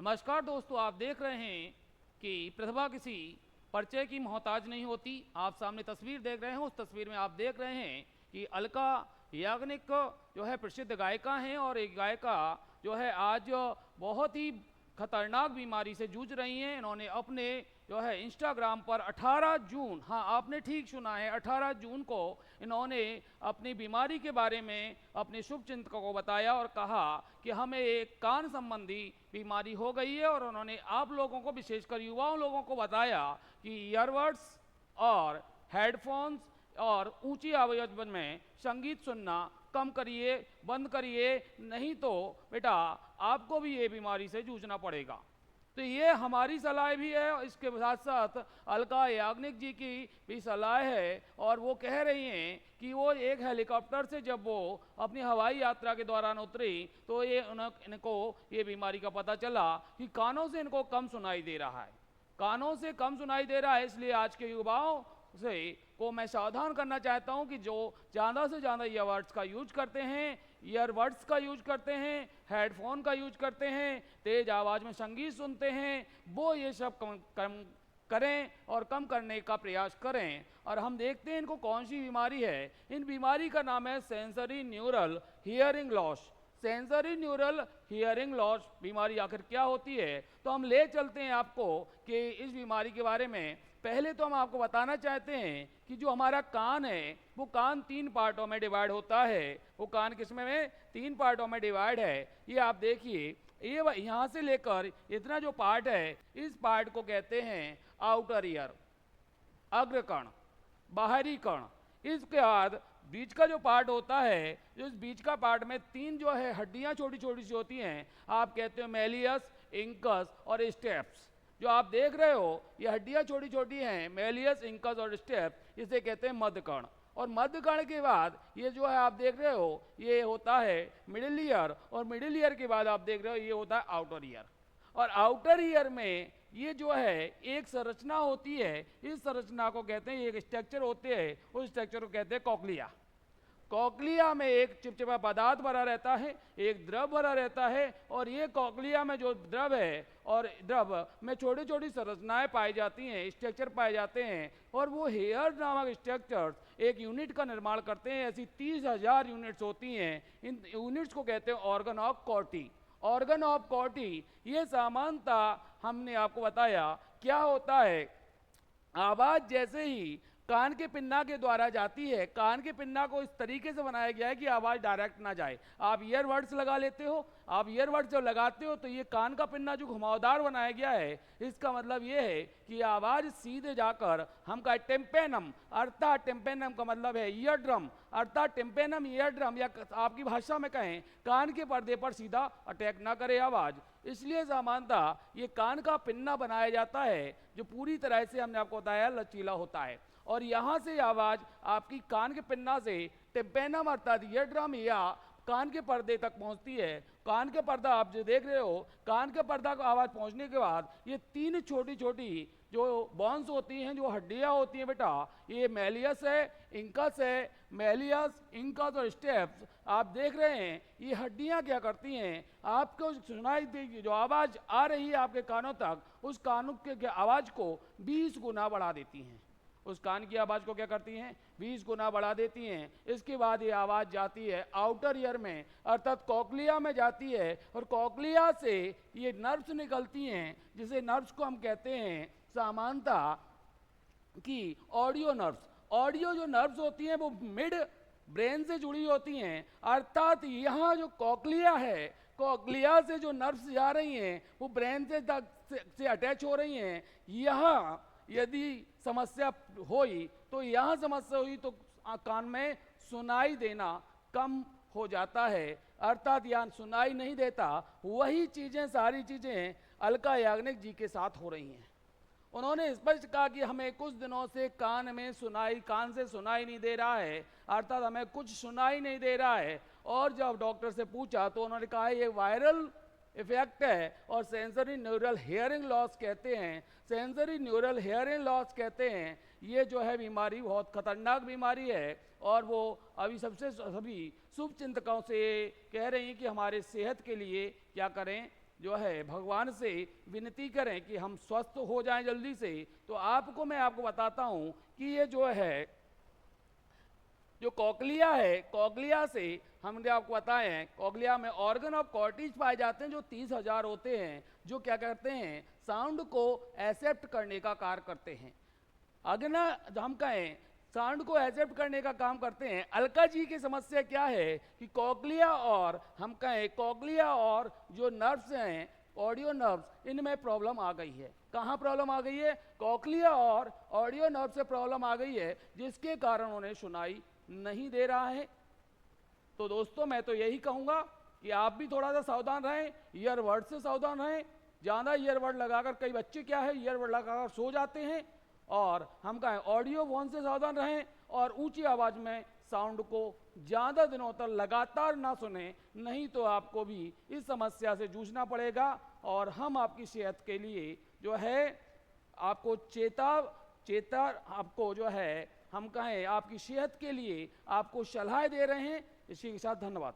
नमस्कार दोस्तों, आप देख रहे हैं कि प्रतिभा किसी परिचय की मोहताज नहीं होती। आप सामने तस्वीर देख रहे हैं, उस तस्वीर में आप देख रहे हैं कि अलका याग्निक जो है प्रसिद्ध गायिका हैं और एक गायिका जो है आज बहुत ही खतरनाक बीमारी से जूझ रही हैं। इन्होंने अपने जो है इंस्टाग्राम पर 18 जून, हाँ आपने ठीक सुना है, 18 जून को इन्होंने अपनी बीमारी के बारे में अपने शुभचिंतकों को बताया और कहा कि हमें एक कान संबंधी बीमारी हो गई है। और उन्होंने आप लोगों को, विशेषकर युवाओं लोगों को बताया कि ईयरबड्स और हेडफोन्स और ऊंची आवाज में संगीत सुनना कम करिए, बंद करिए, नहीं तो बेटा आपको भी ये बीमारी से जूझना पड़ेगा। तो ये हमारी सलाह भी है और इसके साथ साथ अलका याग्निक जी की भी सलाह है। और वो कह रही हैं कि वो एक हेलीकॉप्टर से जब वो अपनी हवाई यात्रा के दौरान उतरी तो इनको ये बीमारी का पता चला कि कानों से इनको कम सुनाई दे रहा है, कानों से कम सुनाई दे रहा है। इसलिए आज के युवाओं से को मैं सावधान करना चाहता हूं कि जो ज़्यादा से ज़्यादा ईयरबड्स का यूज करते हैं, ईयरबड्स का यूज करते हैं, हेडफोन का यूज करते हैं, तेज़ आवाज़ में संगीत सुनते हैं, वो ये सब कम करें और कम करने का प्रयास करें। और हम देखते हैं इनको कौन सी बीमारी है। इन बीमारी का नाम है sensory neural hearing loss. Sensory neural hearing loss बीमारी आखिर क्या होती है, तो हम ले चलते हैं आपको कि इस बीमारी के बारे में। पहले तो हम आपको बताना चाहते हैं कि जो हमारा कान है वो कान 3 पार्टों में डिवाइड होता है। वो कान किसमें में 3 पार्टों में डिवाइड है। ये आप देखिए, ये यहाँ से लेकर इतना जो पार्ट है, इस पार्ट को कहते हैं आउटर ईयर, अग्रकर्ण, बाहरी कर्ण। इसके बाद बीच का जो पार्ट होता है, जो इस बीच का पार्ट में 3 जो है हड्डियां छोटी छोटी सी होती हैं, आप कहते हो मेलियस, इंकस और स्टेप्स। जो आप देख रहे हो ये हड्डियां छोटी छोटी हैं, मेलियस, इंकस और स्टेप्स, इसे कहते हैं मध्यकर्ण। और मध्यकर्ण के बाद ये जो है आप देख रहे हो ये होता है मिडिल ईयर, और मिडिल ईयर के बाद आप देख रहे हो ये होता है आउटर ईयर। और आउटर ईयर में ये जो है एक संरचना होती है, इस संरचना को कहते हैं, एक स्ट्रक्चर होते हैं, उस स्ट्रक्चर को कहते हैं कॉक्लिया। कॉक्लिया में एक चिपचिपा पदार्थ भरा रहता है, एक द्रव भरा रहता है, और ये कॉक्लिया में जो द्रव है और द्रव में छोटी छोटी संरचनाएं पाई जाती हैं, स्ट्रक्चर पाए जाते हैं। और वो हेयर नामक स्ट्रक्चर्स एक यूनिट का निर्माण करते हैं। ऐसी 30,000 यूनिट्स होती हैं। इन यूनिट्स को कहते हैं ऑर्गन ऑफ कॉर्टी। ऑर्गन ऑफ कॉर्टी ये सामान्यतः हमने आपको बताया क्या होता है। आवाज जैसे ही कान के पिन्ना के द्वारा जाती है, कान के पिन्ना को इस तरीके से बनाया गया है कि आवाज डायरेक्ट ना जाए। आप ईयरबड्स लगा लेते हो, आप ईयरबड्स जब लगाते हो तो ये कान का पिन्ना जो घुमावदार बनाया गया है, इसका मतलब ये है कि आवाज सीधे जाकर हम का टेम्पेनम, अर्थात टेम्पेनम का मतलब है ईयर ड्रम, अर्थात टेम्पेनम ईयर ड्रम, या आपकी भाषा में कहें कान के पर्दे पर सीधा अटैक ना करे आवाज। इसलिए सामान्यतः ये कान का पिन्ना बनाया जाता है जो पूरी तरह से हमने आपको बताया लचीला होता है। और यहाँ से आवाज आपकी कान के पिन्ना से टिम्पेनम अर्थात ईयर ड्रम या कान के पर्दे तक पहुँचती है। कान के पर्दा आप जो देख रहे हो, कान के पर्दा को आवाज़ पहुँचने के बाद ये 3 छोटी छोटी जो बॉन्स होती हैं, जो हड्डियाँ होती हैं बेटा, ये मेलियस है, इंकस है, मेलियस, इंकस और स्टेप्स आप देख रहे हैं। ये हड्डियाँ क्या करती हैं, आपको सुनाई दी जो आवाज़ आ रही है आपके कानों तक, उस कानों के आवाज़ को 20 गुना बढ़ा देती हैं। उस कान की आवाज़ को क्या करती हैं, 20 गुना बढ़ा देती हैं। इसके बाद ये आवाज़ जाती है आउटर ईयर में, अर्थात कॉक्लिया में जाती है। और कॉक्लिया से ये नर्व्स निकलती हैं, जिसे नर्व्स को हम कहते हैं सामान्यतः कि ऑडियो नर्व्स। ऑडियो जो नर्व्स होती हैं वो मिड ब्रेन से जुड़ी होती हैं, अर्थात यहाँ जो कॉक्लिया है, कॉक्लिया से जो नर्व्स जा रही हैं वो ब्रेन से अटैच हो रही हैं। यहाँ यदि समस्या हुई तो यहाँ समस्या हुई तो कान में सुनाई देना कम हो जाता है, अर्थात यहाँ सुनाई नहीं देता। वही चीज़ें, सारी चीज़ें अलका याग्निक जी के साथ हो रही हैं। उन्होंने स्पष्ट कहा कि हमें कुछ दिनों से कान से सुनाई नहीं दे रहा है, अर्थात हमें कुछ सुनाई नहीं दे रहा है। और जब डॉक्टर से पूछा तो उन्होंने कहा ये वायरल इफेक्ट है और सेंसरी न्यूरल हियरिंग लॉस कहते हैं। सेंसरी न्यूरल हियरिंग लॉस कहते हैं ये जो है बीमारी बहुत खतरनाक बीमारी है। और वो अभी सभी शुभ चिंतकों से कह रही हैं कि हमारे सेहत के लिए क्या करें, जो है भगवान से विनती करें कि हम स्वस्थ हो जाएं जल्दी से, तो मैं आपको बताता हूं कि ये जो है जो कॉकलिया है, कॉकलिया से हमने आपको बताए हैं, कॉकलिया में ऑर्गन ऑफ कॉर्टिज पाए जाते हैं जो 30,000 होते हैं, जो क्या करते हैं, साउंड को एक्सेप्ट करने का कार्य करते हैं। अगर ना हम कहें साउंड को एक्सेप्ट करने का काम करते हैं। अलका जी की समस्या क्या है कि कॉकलिया और हम कहें कॉकलिया और जो नर्व्स हैं, ऑडियो नर्व्स, इनमें प्रॉब्लम आ गई है। कहाँ प्रॉब्लम आ गई है? कॉकलिया और ऑडियो नर्व से प्रॉब्लम आ गई है, जिसके कारण उन्हें सुनाई नहीं दे रहा है। तो दोस्तों मैं तो यही कहूँगा कि आप भी थोड़ा सा सावधान रहें, ईयरबड से सावधान रहें। ज़्यादा ईयरबड लगाकर, कई बच्चे क्या है ईयरबड लगाकर सो जाते हैं, और हम कहें ऑडियो फोन से सावधान रहें, और ऊंची आवाज़ में साउंड को ज़्यादा दिनों तक लगातार ना सुने, नहीं तो आपको भी इस समस्या से जूझना पड़ेगा। और हम आपकी सेहत के लिए जो है आपको चेता आपको जो है हम कहें आपकी सेहत के लिए आपको सलाह दे रहे हैं। इसी के साथ धन्यवाद।